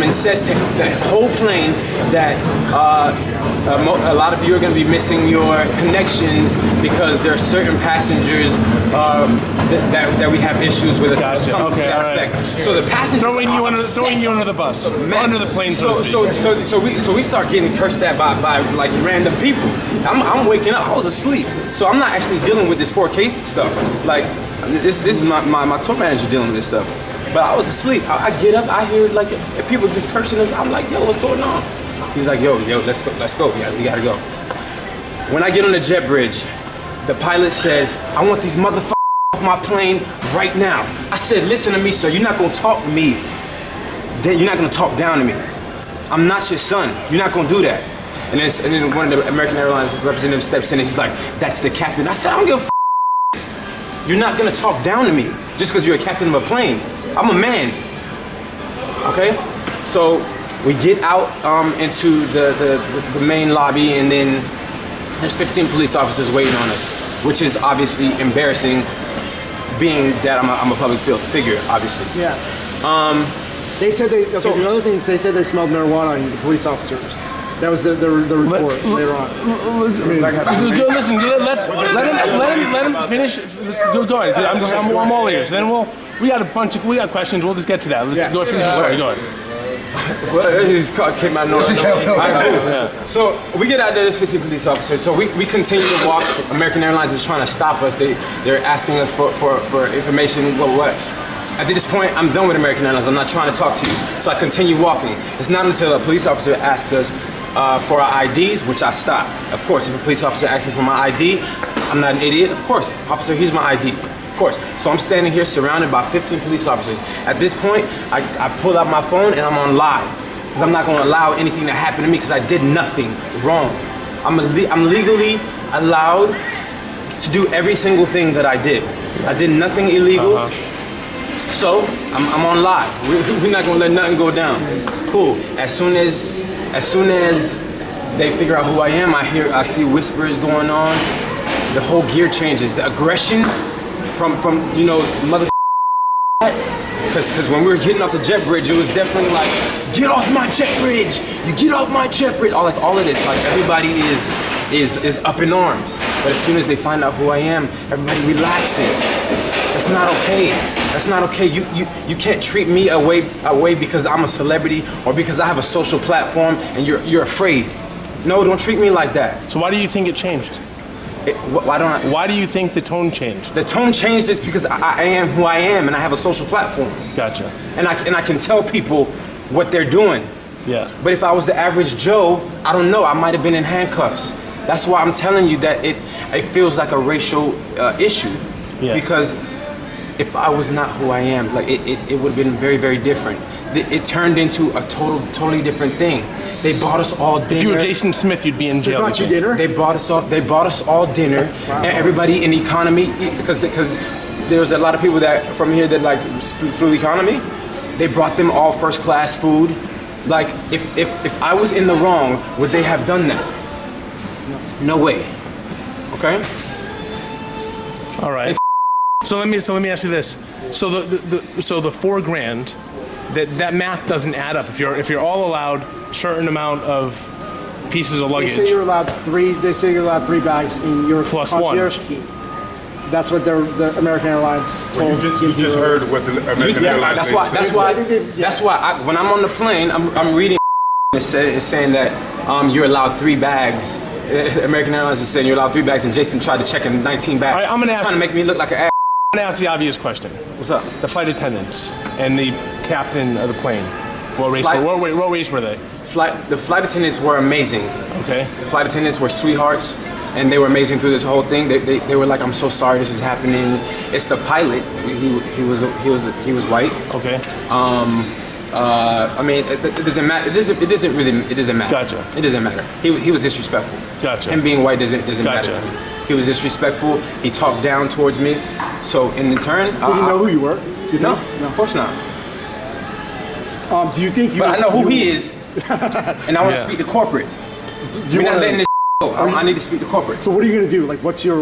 and says to the whole plane that a lot of you are going to be missing your connections because there are certain passengers that we have issues with. Gotcha. Something to that effect. So the passengers throwing you under the bus, under the plane. So we start getting cursed at by like random people. I'm waking up. I was asleep, so I'm not actually dealing with this 4K stuff. Like this is my tour manager dealing with this stuff. But I was asleep. I get up. I hear like people just cursing us. I'm like, yo, what's going on? He's like, yo, let's go. Yeah, we gotta go. When I get on the jet bridge, the pilot says, I want these motherfuckers off my plane right now. I said, listen to me, sir. You're not gonna talk to me. You're not gonna talk down to me. I'm not your son. You're not gonna do that. And then one of the American Airlines representatives steps in and he's like, that's the captain. I said, I don't give a f. You're not gonna talk down to me just because you're a captain of a plane. I'm a man. Okay? So we get out into the main lobby, and then there's 15 police officers waiting on us, which is obviously embarrassing, being that I'm a public figure, obviously. Yeah. They said the other things, they said they smelled marijuana on you, the police officers. That was the report later on. Listen, let him finish. Go ahead. I'm all ears. Then we got questions. We'll just get to that. Let's go finish the story. Go ahead. Well, it just came out of nowhere. Yeah. So we get out there, there's 15 police officers. So we continue to walk. American Airlines is trying to stop us. They're asking us for information. What? At this point, I'm done with American Airlines. I'm not trying to talk to you. So I continue walking. It's not until a police officer asks us for our IDs, which I stop. Of course, if a police officer asks me for my ID, I'm not an idiot. Of course, officer, here's my ID. Of course. So I'm standing here surrounded by 15 police officers. At this point, I pull out my phone and I'm on live because I'm not going to allow anything to happen to me because I did nothing wrong. I'm legally allowed to do every single thing that I did. I did nothing illegal. So I'm on live. We're not going to let nothing go down. Cool. As soon as they figure out who I am, I see whispers going on. The whole gear changes. The aggression from you know, mother. Because when we were getting off the jet bridge, it was definitely like, get off my jet bridge. You get off my jet bridge. All of this, like everybody is up in arms. But as soon as they find out who I am, everybody relaxes. That's not okay. That's not okay. You can't treat me away because I'm a celebrity or because I have a social platform and you're afraid. No, don't treat me like that. So why do you think it changed? Why do you think the tone changed? The tone changed is because I am who I am and I have a social platform. Gotcha. And I can tell people what they're doing. Yeah. But if I was the average Joe, I don't know, I might have been in handcuffs. That's why I'm telling you that it feels like a racial issue. Yeah. Because if I was not who I am, like it would have been very, very different. It turned into a totally different thing. They bought us all dinner. If you were Jason Smith, you'd be in jail. They bought you dinner? They bought us all dinner. Wow. And everybody in economy, because there's a lot of people that from here that like flew economy. They brought them all first class food. Like if I was in the wrong, would they have done that? No way. Okay. All right. So let me ask you this. So the $4,000, that math doesn't add up. If you're all allowed a certain amount of pieces of luggage. They say you're allowed three bags in your plus concierge key. That's what the American Airlines told. You just heard what the American Airlines said. That's why when I'm on the plane, I'm reading it's saying that you're allowed 3 bags. American Airlines is saying you're allowed 3 bags, and Jason tried to check in 19 bags. All right, I'm gonna trying to make me look like an ass. I'm gonna ask the obvious question. What's up? The flight attendants and the captain of the plane. What race were they? The flight attendants were amazing. Okay. The flight attendants were sweethearts, and they were amazing through this whole thing. They were like, I'm so sorry this is happening. It's the pilot. He was white. Okay. I mean, it doesn't matter. It doesn't matter. Gotcha. It doesn't matter. He was disrespectful. Gotcha. Him being white doesn't matter Gotcha. to me. He was disrespectful. He talked down towards me. So in turn, Did you know who you were? No, of course not. Do you think you? But I know who he is, and I want to speak to corporate. We're not letting this go. I need to speak to corporate. So what are you gonna do? Like, what's your